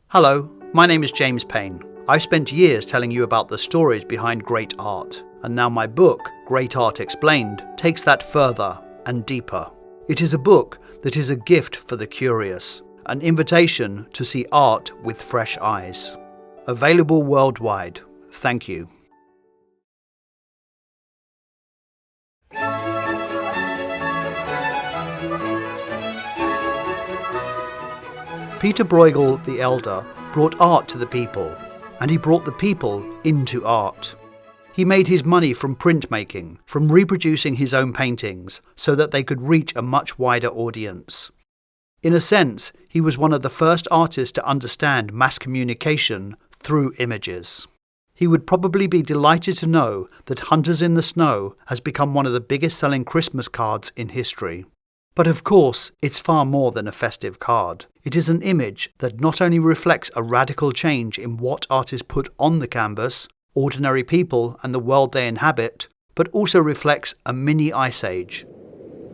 Hello, my name is James Payne. I've spent years telling you about the stories behind great art, and now my book, Great Art Explained, takes that further and deeper. It is a book that is a gift for the curious, an invitation to see art with fresh eyes. Available worldwide. Thank you. Pieter Bruegel the Elder brought art to the people, and he brought the people into art. He made his money from printmaking, from reproducing his own paintings, so that they could reach a much wider audience. In a sense, he was one of the first artists to understand mass communication through images. He would probably be delighted to know that Hunters in the Snow has become one of the biggest selling Christmas cards in history. But of course, it's far more than a festive card. It is an image that not only reflects a radical change in what artists put on the canvas, ordinary people and the world they inhabit, but also reflects a mini ice age.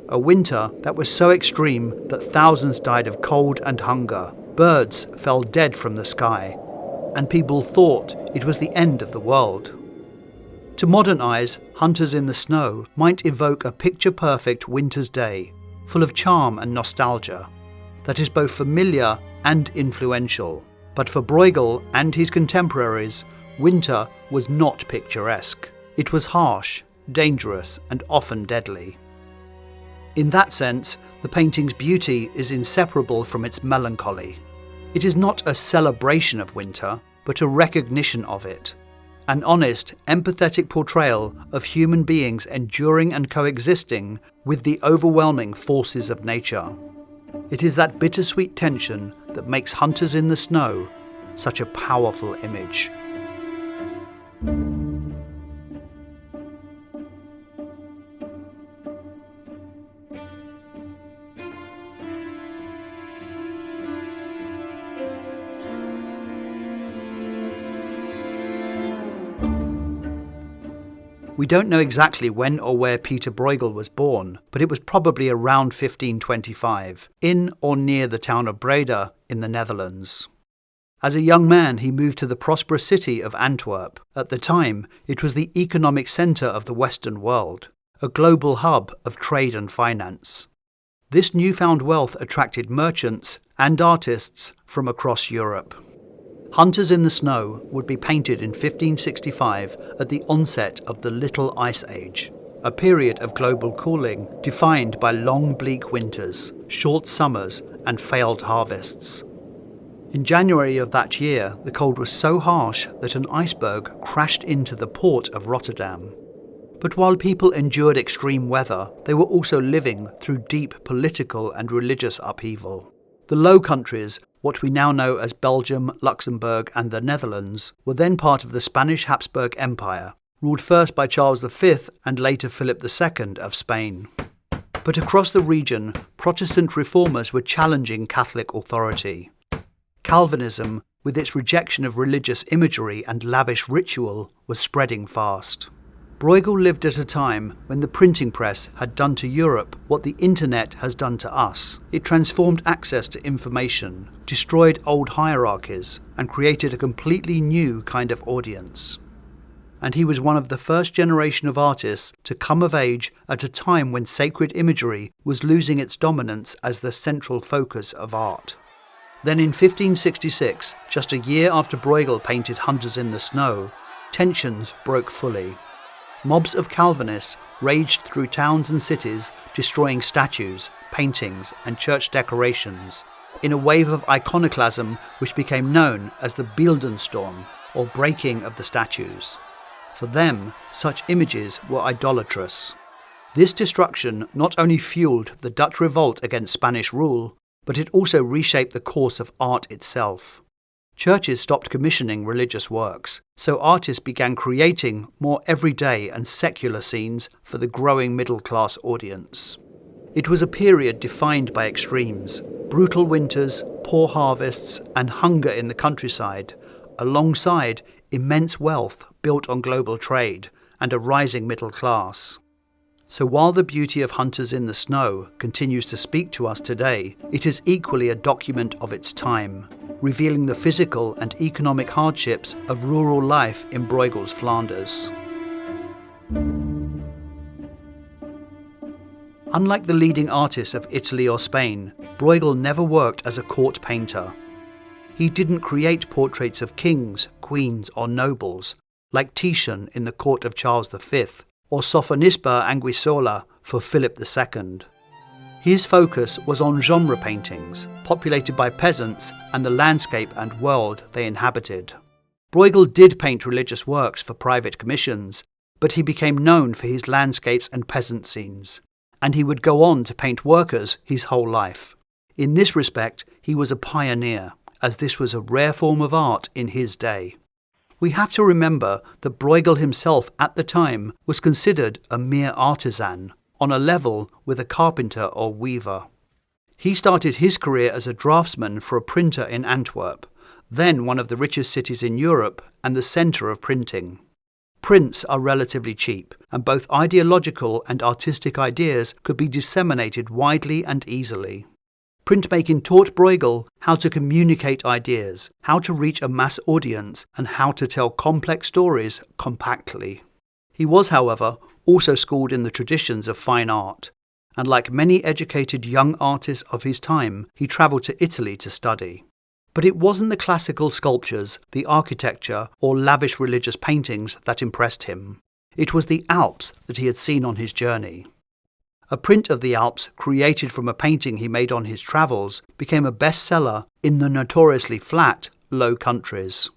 A winter that was so extreme that thousands died of cold and hunger, birds fell dead from the sky, and people thought it was the end of the world. To modern eyes, Hunters in the Snow might evoke a picture-perfect winter's day, full of charm and nostalgia, that is both familiar and influential. But for Bruegel and his contemporaries, winter was not picturesque. It was harsh, dangerous, and often deadly. In that sense, the painting's beauty is inseparable from its melancholy. It is not a celebration of winter, but a recognition of it. An honest, empathetic portrayal of human beings enduring and coexisting with the overwhelming forces of nature. It is that bittersweet tension that makes Hunters in the Snow such a powerful image. We don't know exactly when or where Pieter Bruegel was born, but it was probably around 1525, in or near the town of Breda in the Netherlands. As a young man, he moved to the prosperous city of Antwerp. At the time, it was the economic centre of the Western world, a global hub of trade and finance. This newfound wealth attracted merchants and artists from across Europe. Hunters in the Snow would be painted in 1565 at the onset of the Little Ice Age, a period of global cooling defined by long bleak winters, short summers and failed harvests. In January of that year, the cold was so harsh that an iceberg crashed into the port of Rotterdam. But while people endured extreme weather, they were also living through deep political and religious upheaval. The Low Countries, what we now know as Belgium, Luxembourg and the Netherlands, were then part of the Spanish Habsburg Empire, ruled first by Charles V and later Philip II of Spain. But across the region, Protestant reformers were challenging Catholic authority. Calvinism, with its rejection of religious imagery and lavish ritual, was spreading fast. Bruegel lived at a time when the printing press had done to Europe what the internet has done to us. It transformed access to information, destroyed old hierarchies, and created a completely new kind of audience. And he was one of the first generation of artists to come of age at a time when sacred imagery was losing its dominance as the central focus of art. Then in 1566, just a year after Bruegel painted Hunters in the Snow, tensions broke fully. Mobs of Calvinists raged through towns and cities, destroying statues, paintings, and church decorations, in a wave of iconoclasm which became known as the Beeldenstorm, or breaking of the statues. For them, such images were idolatrous. This destruction not only fueled the Dutch revolt against Spanish rule, but it also reshaped the course of art itself. Churches stopped commissioning religious works, so artists began creating more everyday and secular scenes for the growing middle-class audience. It was a period defined by extremes, brutal winters, poor harvests, and hunger in the countryside, alongside immense wealth built on global trade and a rising middle class. So while the beauty of Hunters in the Snow continues to speak to us today, it is equally a document of its time, revealing the physical and economic hardships of rural life in Bruegel's Flanders. Unlike the leading artists of Italy or Spain, Bruegel never worked as a court painter. He didn't create portraits of kings, queens or nobles, like Titian in the court of Charles V, or Sophonisba Anguissola for Philip II. His focus was on genre paintings, populated by peasants and the landscape and world they inhabited. Bruegel did paint religious works for private commissions, but he became known for his landscapes and peasant scenes, and he would go on to paint workers his whole life. In this respect, he was a pioneer, as this was a rare form of art in his day. We have to remember that Bruegel himself at the time was considered a mere artisan, on a level with a carpenter or weaver. He started his career as a draftsman for a printer in Antwerp, then one of the richest cities in Europe and the centre of printing. Prints are relatively cheap, and both ideological and artistic ideas could be disseminated widely and easily. Printmaking taught Bruegel how to communicate ideas, how to reach a mass audience, and how to tell complex stories compactly. He was, however, also schooled in the traditions of fine art, and like many educated young artists of his time, he travelled to Italy to study. But it wasn't the classical sculptures, the architecture, or lavish religious paintings that impressed him. It was the Alps that he had seen on his journey. A print of the Alps, created from a painting he made on his travels, became a bestseller in the notoriously flat Low Countries.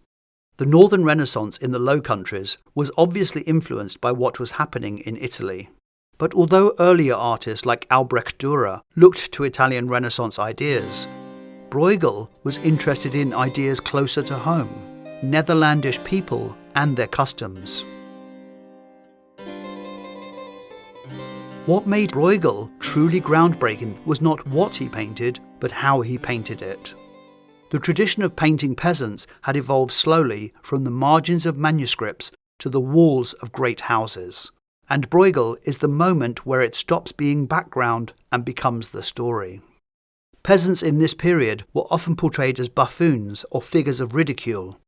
The Northern Renaissance in the Low Countries was obviously influenced by what was happening in Italy. But although earlier artists like Albrecht Dürer looked to Italian Renaissance ideas, Bruegel was interested in ideas closer to home, Netherlandish people and their customs. What made Bruegel truly groundbreaking was not what he painted, but how he painted it. The tradition of painting peasants had evolved slowly from the margins of manuscripts to the walls of great houses, and Bruegel is the moment where it stops being background and becomes the story. Peasants in this period were often portrayed as buffoons or figures of ridicule,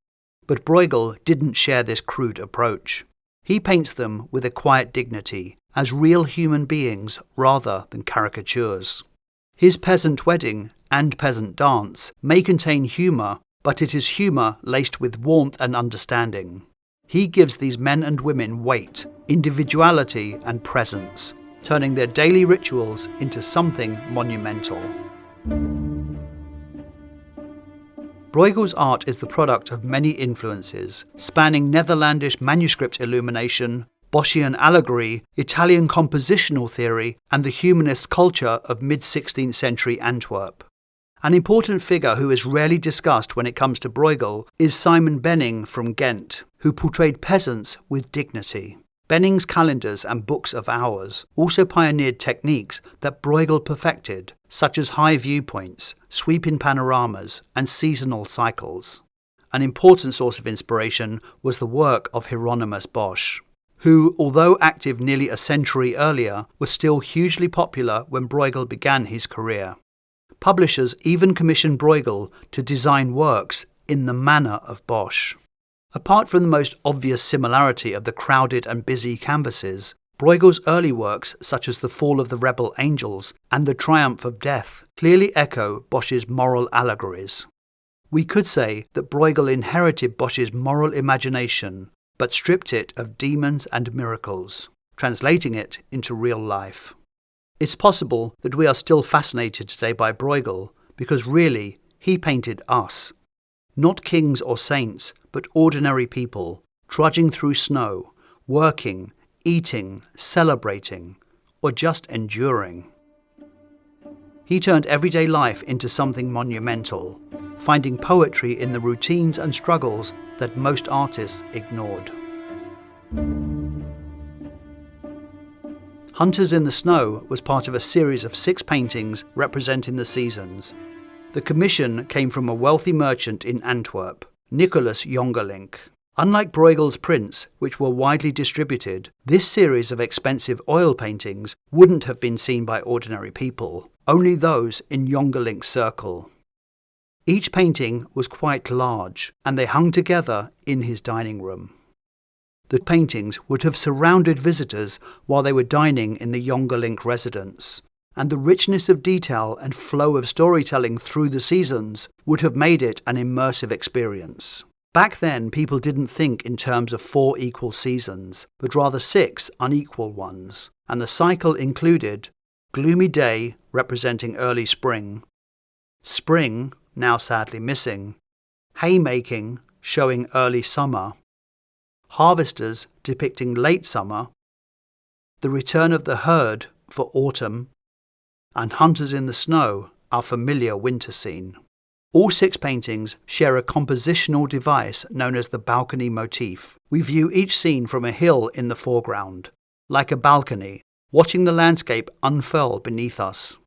but Bruegel didn't share this crude approach. He paints them with a quiet dignity, as real human beings rather than caricatures. His peasant wedding and peasant dance may contain humour, but it is humour laced with warmth and understanding. He gives these men and women weight, individuality and presence, turning their daily rituals into something monumental. Bruegel's art is the product of many influences, spanning Netherlandish manuscript illumination, Boschian allegory, Italian compositional theory, and the humanist culture of mid-16th century Antwerp. An important figure who is rarely discussed when it comes to Bruegel is Simon Benning from Ghent, who portrayed peasants with dignity. Benning's calendars and books of hours also pioneered techniques that Bruegel perfected, such as high viewpoints, sweeping panoramas, and seasonal cycles. An important source of inspiration was the work of Hieronymus Bosch, who, although active nearly a century earlier, was still hugely popular when Bruegel began his career. Publishers even commissioned Bruegel to design works in the manner of Bosch. Apart from the most obvious similarity of the crowded and busy canvases, Bruegel's early works, such as The Fall of the Rebel Angels and The Triumph of Death, clearly echo Bosch's moral allegories. We could say that Bruegel inherited Bosch's moral imagination, but stripped it of demons and miracles, translating it into real life. It's possible that we are still fascinated today by Bruegel because really he painted us. Not kings or saints, but ordinary people, trudging through snow, working, eating, celebrating, or just enduring. He turned everyday life into something monumental, finding poetry in the routines and struggles that most artists ignored. Hunters in the Snow was part of a series of 6 paintings representing the seasons. The commission came from a wealthy merchant in Antwerp, Nicholas Jongerlink. Unlike Bruegel's prints, which were widely distributed, this series of expensive oil paintings wouldn't have been seen by ordinary people, only those in Jongerlink's circle. Each painting was quite large, and they hung together in his dining room. The paintings would have surrounded visitors while they were dining in the Jongerlink residence, and the richness of detail and flow of storytelling through the seasons would have made it an immersive experience. Back then, people didn't think in terms of 4 equal seasons, but rather 6 unequal ones, and the cycle included gloomy day, representing early spring, spring, now sadly missing, haymaking, showing early summer, harvesters depicting late summer, the return of the herd for autumn, and hunters in the snow, our familiar winter scene. All 6 paintings share a compositional device known as the balcony motif. We view each scene from a hill in the foreground, like a balcony, watching the landscape unfurl beneath us.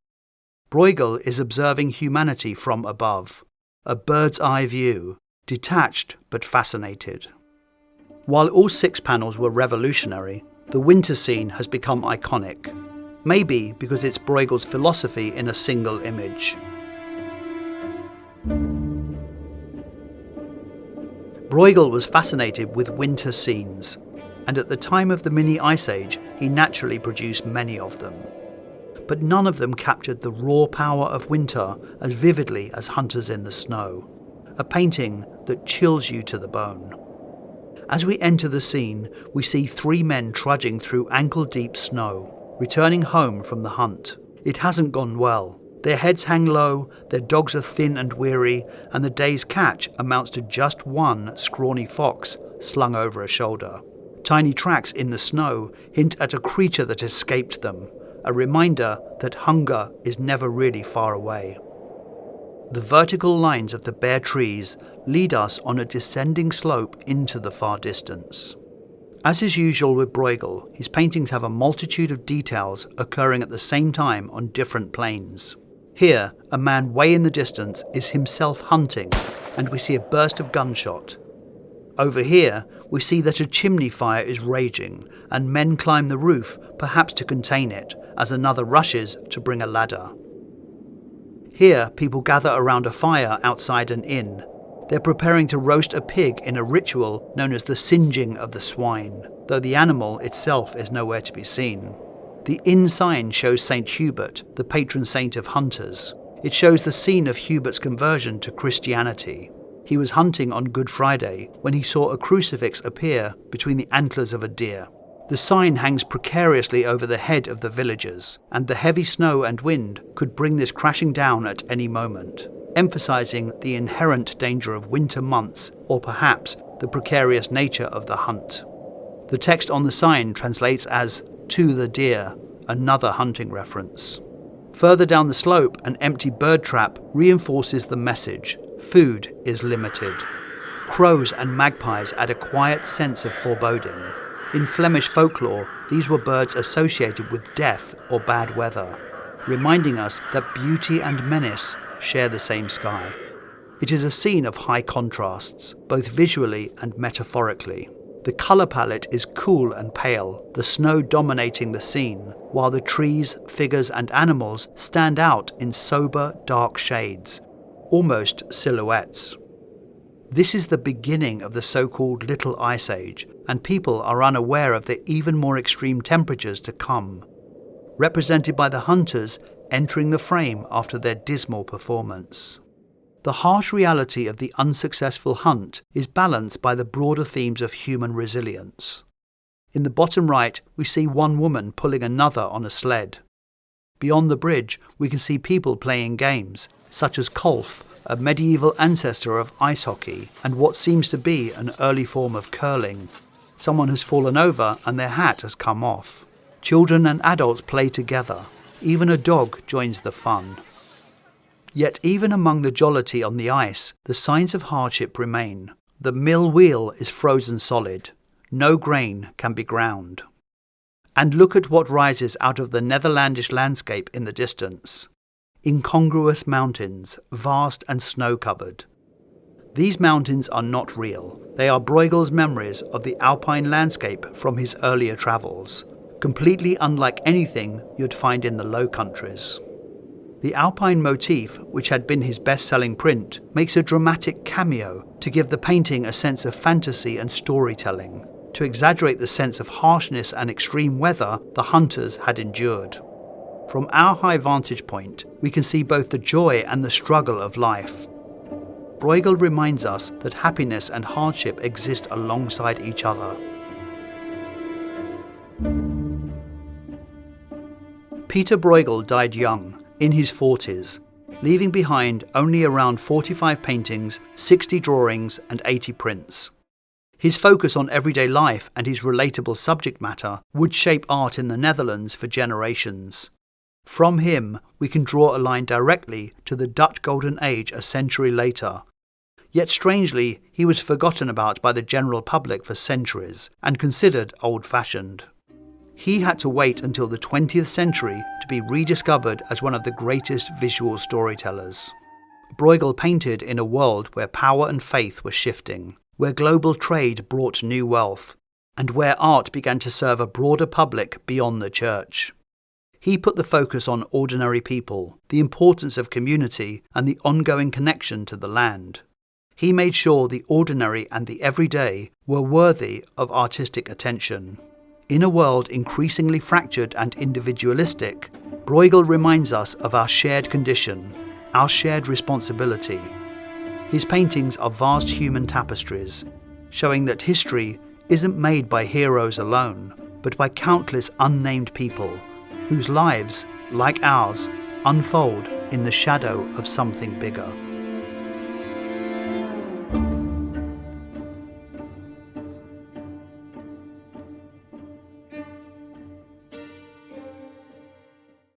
Bruegel is observing humanity from above, a bird's-eye view, detached but fascinated. While all 6 panels were revolutionary, the winter scene has become iconic, maybe because it's Bruegel's philosophy in a single image. Bruegel was fascinated with winter scenes, and at the time of the mini ice age he naturally produced many of them. But none of them captured the raw power of winter as vividly as Hunters in the Snow, a painting that chills you to the bone. As we enter the scene, we see 3 men trudging through ankle-deep snow, returning home from the hunt. It hasn't gone well. Their heads hang low, their dogs are thin and weary, and the day's catch amounts to just one scrawny fox slung over a shoulder. Tiny tracks in the snow hint at a creature that escaped them, a reminder that hunger is never really far away. The vertical lines of the bare trees lead us on a descending slope into the far distance. As is usual with Bruegel, his paintings have a multitude of details occurring at the same time on different planes. Here, a man way in the distance is himself hunting, and we see a burst of gunshot. Over here, we see that a chimney fire is raging, and men climb the roof, perhaps to contain it, as another rushes to bring a ladder. Here, people gather around a fire outside an inn. They're preparing to roast a pig in a ritual known as the singeing of the swine, though the animal itself is nowhere to be seen. The inn sign shows St. Hubert, the patron saint of hunters. It shows the scene of Hubert's conversion to Christianity. He was hunting on Good Friday when he saw a crucifix appear between the antlers of a deer. The sign hangs precariously over the head of the villagers, and the heavy snow and wind could bring this crashing down at any moment, emphasizing the inherent danger of winter months, or perhaps the precarious nature of the hunt. The text on the sign translates as "to the deer," another hunting reference. Further down the slope, an empty bird trap reinforces the message: food is limited. Crows and magpies add a quiet sense of foreboding. In Flemish folklore, these were birds associated with death or bad weather, reminding us that beauty and menace share the same sky. It is a scene of high contrasts, both visually and metaphorically. The colour palette is cool and pale, the snow dominating the scene, while the trees, figures and animals stand out in sober, dark shades, almost silhouettes. This is the beginning of the so-called Little Ice Age, and people are unaware of the even more extreme temperatures to come, represented by the hunters entering the frame after their dismal performance. The harsh reality of the unsuccessful hunt is balanced by the broader themes of human resilience. In the bottom right, we see one woman pulling another on a sled. Beyond the bridge, we can see people playing games, such as golf, a medieval ancestor of ice hockey, and what seems to be an early form of curling. Someone has fallen over and their hat has come off. Children and adults play together. Even a dog joins the fun. Yet even among the jollity on the ice, the signs of hardship remain. The mill wheel is frozen solid. No grain can be ground. And look at what rises out of the Netherlandish landscape in the distance. Incongruous mountains, vast and snow-covered. These mountains are not real. They are Bruegel's memories of the alpine landscape from his earlier travels, completely unlike anything you'd find in the Low Countries. The Alpine motif, which had been his best-selling print, makes a dramatic cameo to give the painting a sense of fantasy and storytelling, to exaggerate the sense of harshness and extreme weather the hunters had endured. From our high vantage point, we can see both the joy and the struggle of life. Bruegel reminds us that happiness and hardship exist alongside each other. Pieter Bruegel died young, in his 40s, leaving behind only around 45 paintings, 60 drawings and 80 prints. His focus on everyday life and his relatable subject matter would shape art in the Netherlands for generations. From him, we can draw a line directly to the Dutch Golden Age a century later. Yet strangely, he was forgotten about by the general public for centuries and considered old-fashioned. He had to wait until the 20th century to be rediscovered as one of the greatest visual storytellers. Bruegel painted in a world where power and faith were shifting, where global trade brought new wealth, and where art began to serve a broader public beyond the church. He put the focus on ordinary people, the importance of community, and the ongoing connection to the land. He made sure the ordinary and the everyday were worthy of artistic attention. In a world increasingly fractured and individualistic, Bruegel reminds us of our shared condition, our shared responsibility. His paintings are vast human tapestries, showing that history isn't made by heroes alone, but by countless unnamed people, whose lives, like ours, unfold in the shadow of something bigger.